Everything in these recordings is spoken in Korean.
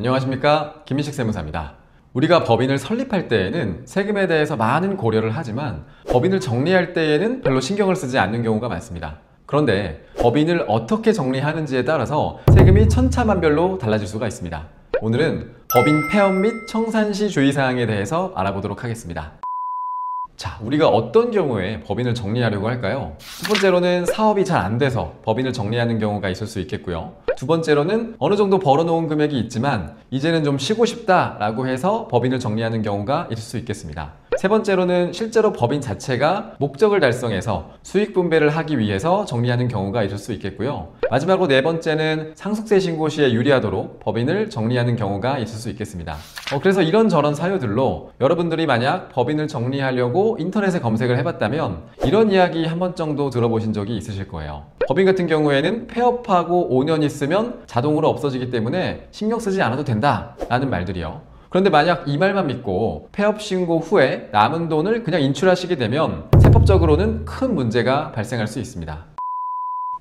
안녕하십니까, 김민식 세무사입니다. 우리가 법인을 설립할 때에는 세금에 대해서 많은 고려를 하지만 법인을 정리할 때에는 별로 신경을 쓰지 않는 경우가 많습니다. 그런데 법인을 어떻게 정리하는지에 따라서 세금이 천차만별로 달라질 수가 있습니다. 오늘은 법인 폐업 및 청산시 주의사항에 대해서 알아보도록 하겠습니다. 자, 우리가 어떤 경우에 법인을 정리하려고 할까요? 첫 번째로는 사업이 잘 안 돼서 법인을 정리하는 경우가 있을 수 있겠고요. 두 번째로는 어느 정도 벌어놓은 금액이 있지만 이제는 좀 쉬고 싶다라고 해서 법인을 정리하는 경우가 있을 수 있겠습니다. 세 번째로는 실제로 법인 자체가 목적을 달성해서 수익 분배를 하기 위해서 정리하는 경우가 있을 수 있겠고요. 마지막으로 네 번째는 상속세 신고 시에 유리하도록 법인을 정리하는 경우가 있을 수 있겠습니다. 그래서 이런저런 사유들로 여러분들이 만약 법인을 정리하려고 인터넷에 검색을 해봤다면 이런 이야기 한 번 정도 들어보신 적이 있으실 거예요. 법인 같은 경우에는 폐업하고 5년 있으면 자동으로 없어지기 때문에 신경 쓰지 않아도 된다 라는 말들이요. 그런데 만약 이 말만 믿고 폐업 신고 후에 남은 돈을 그냥 인출하시게 되면 세법적으로는 큰 문제가 발생할 수 있습니다.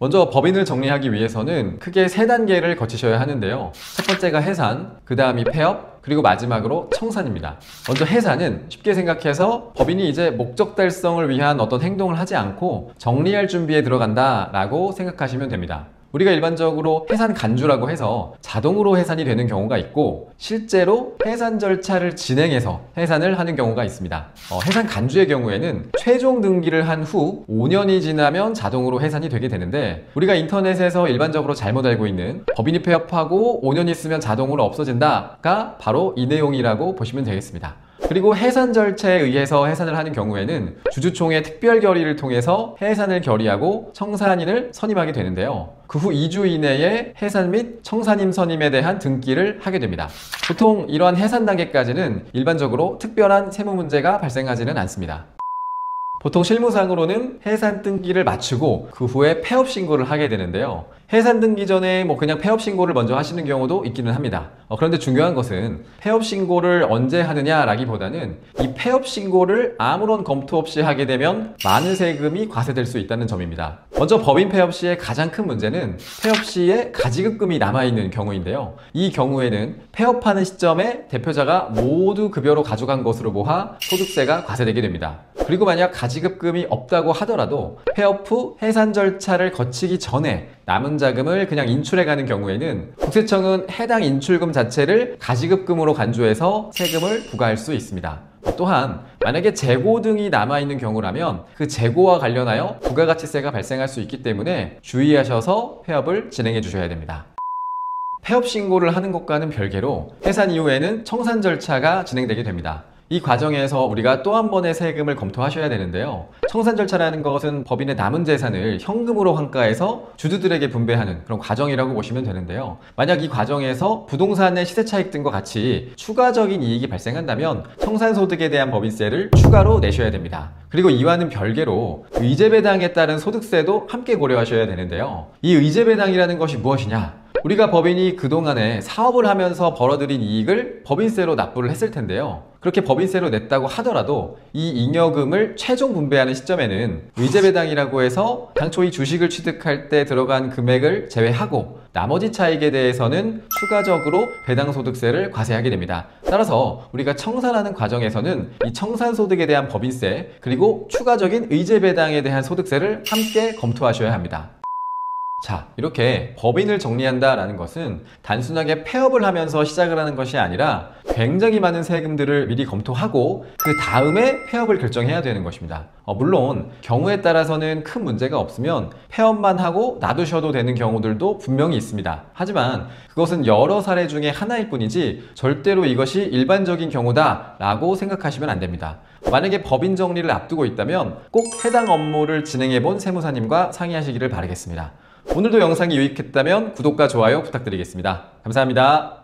먼저 법인을 정리하기 위해서는 크게 세 단계를 거치셔야 하는데요. 첫 번째가 해산, 그 다음이 폐업, 그리고 마지막으로 청산입니다. 먼저 해산은 쉽게 생각해서 법인이 이제 목적 달성을 위한 어떤 행동을 하지 않고 정리할 준비에 들어간다 라고 생각하시면 됩니다. 우리가 일반적으로 해산 간주라고 해서 자동으로 해산이 되는 경우가 있고 실제로 해산 절차를 진행해서 해산을 하는 경우가 있습니다. 해산 간주의 경우에는 최종 등기를 한 후 5년이 지나면 자동으로 해산이 되게 되는데 우리가 인터넷에서 일반적으로 잘못 알고 있는 법인이 폐업하고 5년 있으면 자동으로 없어진다가 바로 이 내용이라고 보시면 되겠습니다. 그리고 해산 절차에 의해서 해산을 하는 경우에는 주주총회 특별 결의를 통해서 해산을 결의하고 청산인을 선임하게 되는데요. 그 후 2주 이내에 해산 및 청산인 선임에 대한 등기를 하게 됩니다. 보통 이러한 해산 단계까지는 일반적으로 특별한 세무 문제가 발생하지는 않습니다. 보통 실무상으로는 해산 등기를 마치고 그 후에 폐업 신고를 하게 되는데요. 해산 등기 전에 그냥 폐업 신고를 먼저 하시는 경우도 있기는 합니다. 그런데 중요한 것은 폐업 신고를 언제 하느냐라기보다는 이 폐업 신고를 아무런 검토 없이 하게 되면 많은 세금이 과세될 수 있다는 점입니다. 먼저 법인 폐업 시의 가장 큰 문제는 폐업 시에 가지급금이 남아있는 경우인데요. 이 경우에는 폐업하는 시점에 대표자가 모두 급여로 가져간 것으로 보아 소득세가 과세되게 됩니다. 그리고 만약 가지급금이 없다고 하더라도 폐업 후 해산 절차를 거치기 전에 남은 자금을 그냥 인출해가는 경우에는 국세청은 해당 인출금 자체를 가지급금으로 간주해서 세금을 부과할 수 있습니다. 또한 만약에 재고 등이 남아있는 경우라면 그 재고와 관련하여 부가가치세가 발생할 수 있기 때문에 주의하셔서 폐업을 진행해 주셔야 됩니다. 폐업 신고를 하는 것과는 별개로 해산 이후에는 청산 절차가 진행되게 됩니다. 이 과정에서 우리가 또 한 번의 세금을 검토하셔야 되는데요. 청산 절차라는 것은 법인의 남은 재산을 현금으로 환가해서 주주들에게 분배하는 그런 과정이라고 보시면 되는데요. 만약 이 과정에서 부동산의 시세 차익 등과 같이 추가적인 이익이 발생한다면 청산소득에 대한 법인세를 추가로 내셔야 됩니다. 그리고 이와는 별개로 의제배당에 따른 소득세도 함께 고려하셔야 되는데요. 이 의제배당이라는 것이 무엇이냐? 우리가 법인이 그동안에 사업을 하면서 벌어들인 이익을 법인세로 납부를 했을 텐데요. 그렇게 법인세로 냈다고 하더라도 이 잉여금을 최종 분배하는 시점에는 의제배당이라고 해서 당초 이 주식을 취득할 때 들어간 금액을 제외하고 나머지 차익에 대해서는 추가적으로 배당소득세를 과세하게 됩니다. 따라서 우리가 청산하는 과정에서는 이 청산소득에 대한 법인세 그리고 추가적인 의제배당에 대한 소득세를 함께 검토하셔야 합니다. 자, 이렇게 법인을 정리한다라는 것은 단순하게 폐업을 하면서 시작을 하는 것이 아니라 굉장히 많은 세금들을 미리 검토하고 그 다음에 폐업을 결정해야 되는 것입니다. 물론 경우에 따라서는 큰 문제가 없으면 폐업만 하고 놔두셔도 되는 경우들도 분명히 있습니다. 하지만 그것은 여러 사례 중에 하나일 뿐이지 절대로 이것이 일반적인 경우다 라고 생각하시면 안 됩니다. 만약에 법인 정리를 앞두고 있다면 꼭 해당 업무를 진행해 본 세무사님과 상의하시기를 바라겠습니다. 오늘도 영상이 유익했다면 구독과 좋아요 부탁드리겠습니다. 감사합니다.